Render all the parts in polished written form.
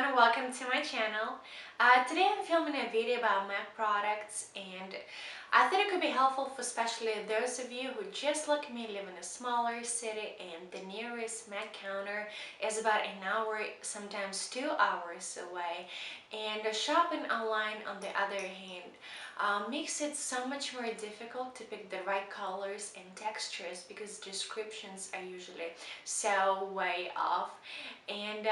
everyone, welcome to my channel. Today I'm filming a video about Mac products, and I thought it could be helpful for especially those of you who just like me live in a smaller city and the nearest Mac counter is about an hour, sometimes 2 hours away, and shopping online on the other hand makes it so much more difficult to pick the right colors and textures because descriptions are usually so way off. And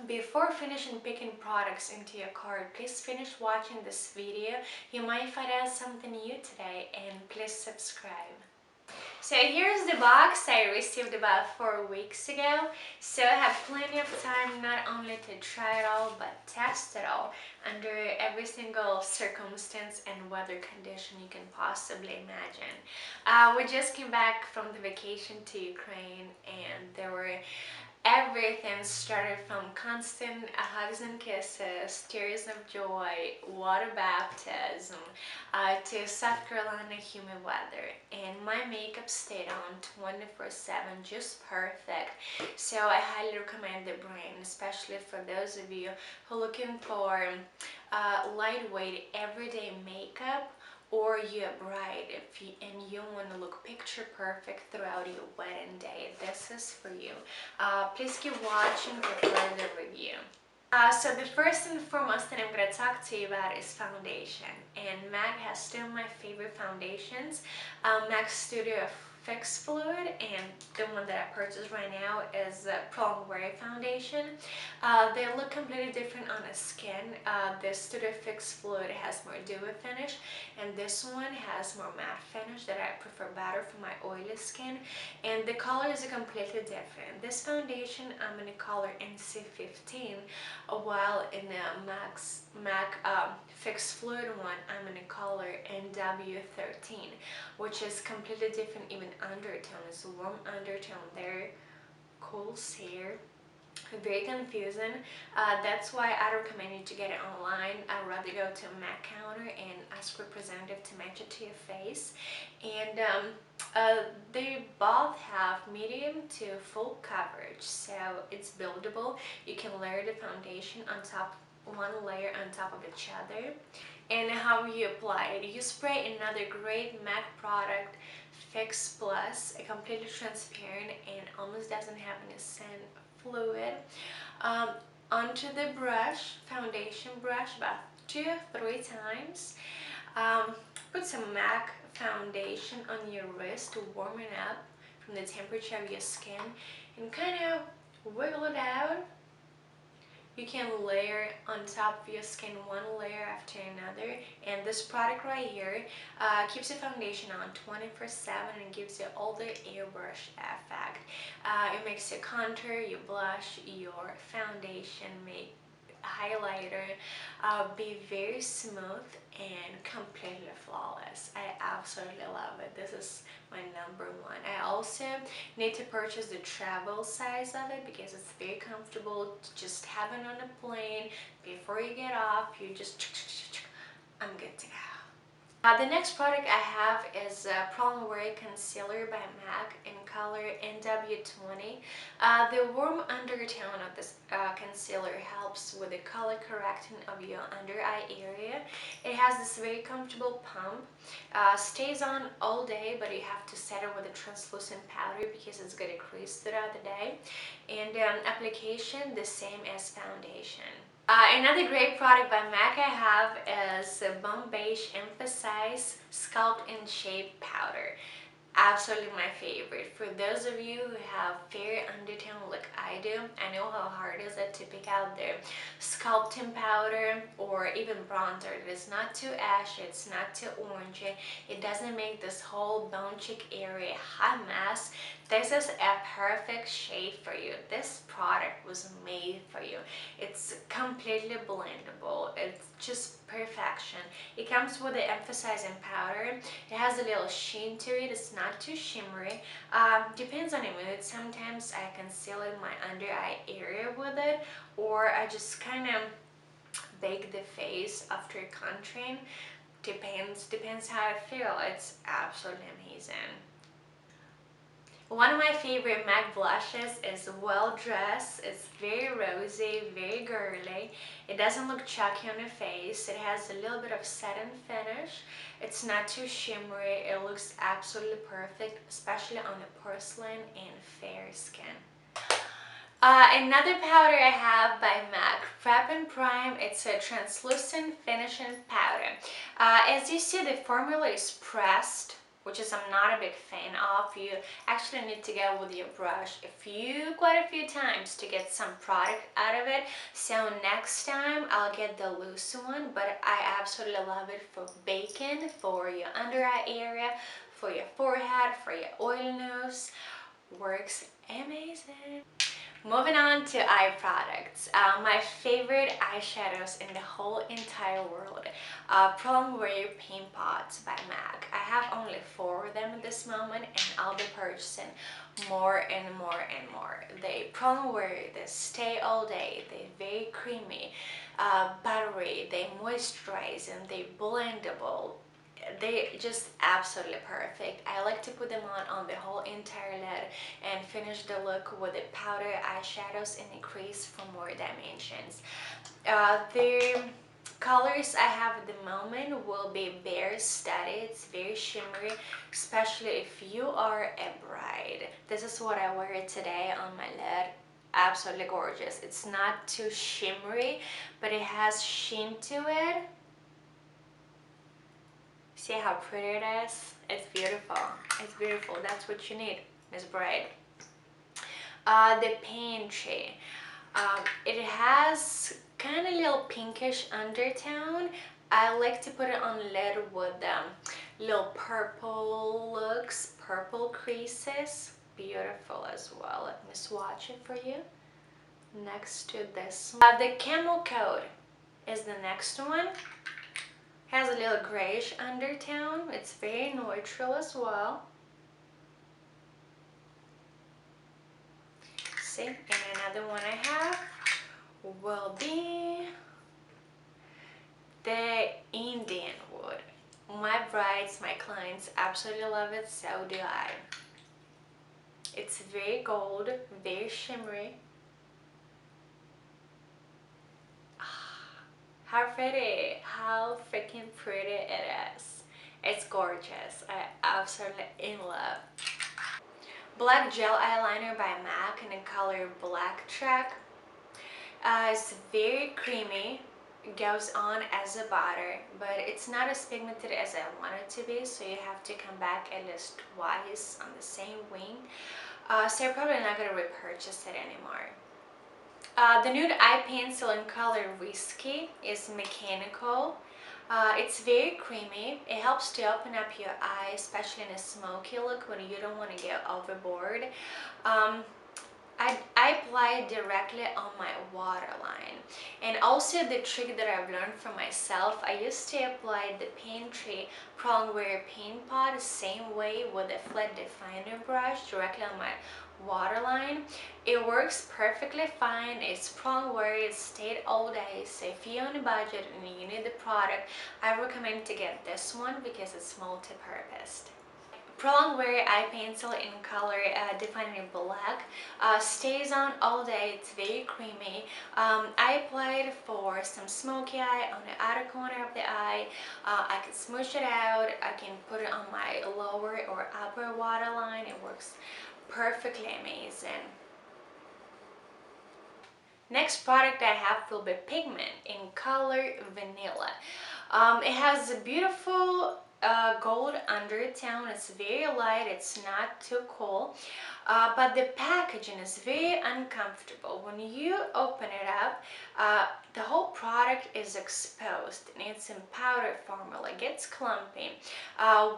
before finishing picking products into your cart, please finish watching this video. You might find out something new today, and please subscribe. So here's the box I received about 4 weeks ago. So I have plenty of time not only to try it all, but test it all under every single circumstance and weather condition you can possibly imagine. We just came back from the vacation to Ukraine, and there were everything started from constant hugs and kisses, tears of joy, water baptism, to South Carolina humid weather. And my makeup stayed on 24/7, just perfect. So I highly recommend the brand, especially for those of you who are looking for lightweight everyday makeup, or you're a bride and you want to look picture perfect throughout your wedding day. This is for you. Please keep watching for further review. So the first and foremost that I'm going to talk to you about is foundation, and MAC has two of my favorite foundations, MAC Studio Fix Fluid, and the one that I purchased right now is Pro Wear Foundation. They look completely different on the skin. The Studio Fix Fluid has more dewy finish, and this one has more matte finish that I prefer better for my oily skin, and the colors are completely different. This foundation I'm in the color NC15, while in the MAC Fix Fluid one I'm in the color NW13, which is completely different. Even undertone is a warm undertone there, cool hair, very confusing. That's why I recommend you to get it online. I'd rather go to a MAC counter and ask representative to match it to your face. And they both have medium to full coverage, so it's buildable. You can layer the foundation on top, one layer on top of each other. And how you apply it, you spray another great MAC product, Fix Plus, a completely transparent and almost doesn't have any scent fluid, onto the brush, foundation brush, about 2 or 3 times. Put some MAC foundation on your wrist to warm it up from the temperature of your skin, and kind of wiggle it out. You can layer on top of your skin one layer after another, and this product right here keeps the foundation on 24/7 and gives you all the airbrush effect. It makes your contour, your blush, your foundation, make highlighter be very smooth and completely flawless. I absolutely love it. This is my #1. I also need to purchase the travel size of it because it's very comfortable to just have it on a plane. Before you get off, you just I'm good to go. The next product I have is Pro Wear Concealer by MAC in color NW20. The warm undertone of this concealer helps with the color correcting of your under eye area. It has this very comfortable pump, stays on all day, but you have to set it with a translucent powder because it's going to crease throughout the day. And application the same as foundation. Another great product by MAC I have is Bombay Emphasize Sculpt and Shape Powder. Absolutely my favorite. For those of you who have fair undertone like I do, I know how hard it is to pick out the sculpting powder or even bronzer. It is not too ashy, it's not too orangey, it doesn't make this whole bone cheek area hot mess. This is a perfect shade for you. This product was made for you. It's completely blendable. It's just perfection. It comes with the emphasizing powder. It has a little sheen to it. It's not too shimmery. Depends on the mood. Sometimes I conceal in my under eye area with it, or I just kind of bake the face after contouring. Depends how I feel. It's absolutely amazing. One of my favorite MAC blushes is Well Dressed. It's very rosy, very girly. It doesn't look chalky on the face. It has a little bit of satin finish. It's not too shimmery. It looks absolutely perfect, especially on the porcelain and fair skin. Another powder I have by MAC, Prep and Prime. It's a translucent finishing powder. As you see, the formula is pressed, which is I'm not a big fan of. You actually need to go with your brush quite a few times to get some product out of it. So next time I'll get the loose one, but I absolutely love it for baking, for your under eye area, for your forehead, for your oil nose. Works amazing. Moving on to eye products. My favorite eyeshadows in the whole entire world. Prom Wear Paint Pots by MAC. I have only 4 of them at this moment, and I'll be purchasing more and more and more. They Prom Wear, they stay all day, they're very creamy, buttery, they moisturize, and they blendable. They just absolutely perfect. I like to put them on the whole entire lid and finish the look with the powder eyeshadows in the crease for more dimensions. The colors I have at the moment will be Bare Study. It's very shimmery, especially if you are a bride. This is what I wear today on my lid. Absolutely gorgeous. It's not too shimmery, but it has sheen to it. See how pretty it is? It's beautiful. It's beautiful. That's what you need, Miss Bride. The Pantry. It has kind of little pinkish undertone. I like to put it on lid with little purple looks, purple creases. Beautiful as well. Let me swatch it for you. Next to this one. The Camel Coat is the next one. Has a little grayish undertone. It's very neutral as well. See, and another one I have will be the Indian Wood. My brides, my clients absolutely love it, so do I. It's very gold, very shimmery. How pretty, how freaking pretty it is. It's gorgeous. I absolutely in love. Black Gel Eyeliner by MAC in the color Black Track. It's very creamy. It goes on as a butter, but it's not as pigmented as I want it to be, so you have to come back at least twice on the same wing. So you're probably not going to repurchase it anymore. The nude eye pencil in color Whiskey is mechanical. It's very creamy. It helps to open up your eye, especially in a smoky look when you don't want to get overboard. I apply it directly on my waterline. And also the trick that I've learned for myself, I used to apply the Pantry Prong Wear Paint Pot the same way with a flat definer brush directly on my waterline. It works perfectly fine. It's prong wear, it stayed all day, so if you're on a budget and you need the product, I recommend to get this one because it's multi-purposed. Prolonged Wear Eye Pencil in color Defining Black stays on all day. It's very creamy. I applied for some smoky eye on the outer corner of the eye. I can smoosh it out. I can put it on my lower or upper waterline. It works perfectly amazing. Next product I have will be Pigment in color Vanilla. It has a beautiful gold undertone. It's very light, it's not too cool, but the packaging is very uncomfortable. When you open it up, the whole product is exposed and it's in powder formula. It gets clumpy.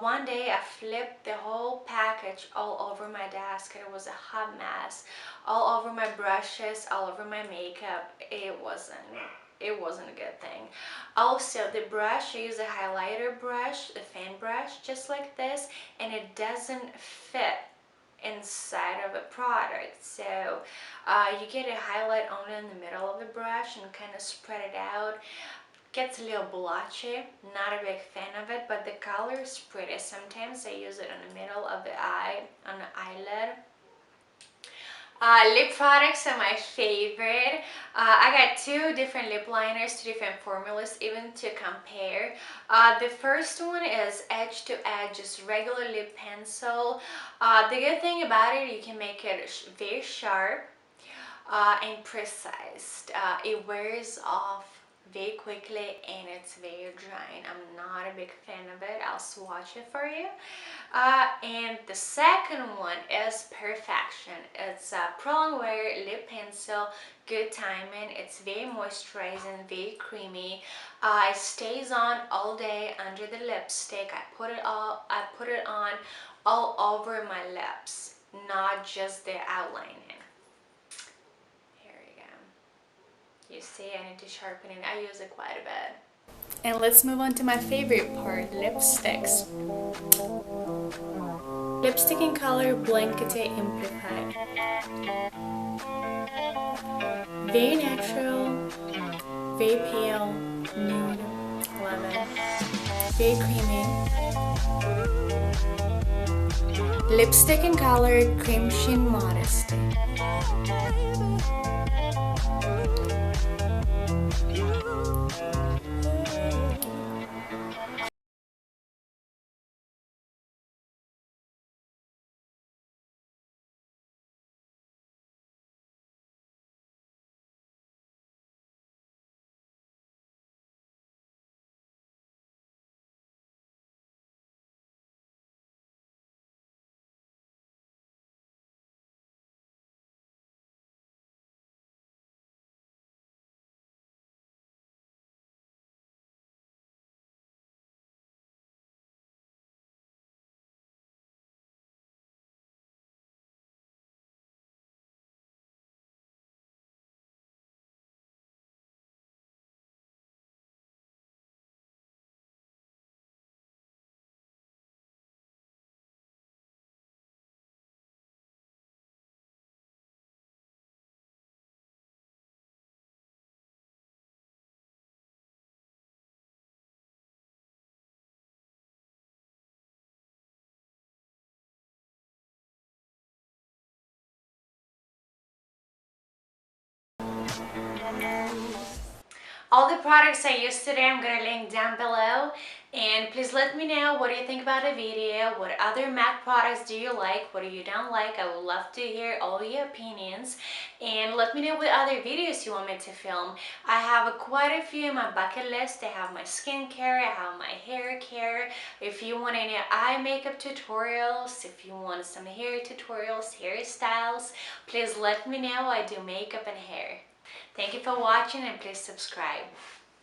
One day I flipped the whole package all over my desk and it was a hot mess, all over my brushes, all over my makeup. It wasn't a good thing. Also, the brush, I use a highlighter brush, a fan brush, just like this, and it doesn't fit inside of a product. So you get a highlight only in the middle of the brush and kind of spread it out. gets a little blotchy. Not a big fan of it, but the color is pretty. Sometimes I use it in the middle of the eye, on the eyelid. Lip products are my favorite. I got two different lip liners, two different formulas even to compare. The first one is edge to edge, just regular lip pencil. The good thing about it, you can make it very sharp and precise. It wears off very quickly and it's very drying. I'm not a big fan of it. I'll swatch it for you. And the second one is Perfection. It's a prolonged wear lip pencil, good timing. It's very moisturizing, very creamy. It stays on all day under the lipstick. I put it on all over my lips, not just the outlining. Here we go. You see, I need to sharpen it. I use it quite a bit. And let's move on to my favorite part, lipsticks. Lipstick in color Blankety Amplified. Very natural, very pale, nude, love it. Very creamy. Lipstick in color Cream Sheen Modesty. All the products I used today I'm gonna link down below, and please let me know what do you think about the video. What other MAC products do you like, what do you don't like? I would love to hear all your opinions, and let me know what other videos you want me to film. I have quite a few in my bucket list. I have my skincare, I have my hair care. If you want any eye makeup tutorials, if you want some hair tutorials, hairstyles, please let me know. I do makeup and hair. Thank you for watching and please subscribe.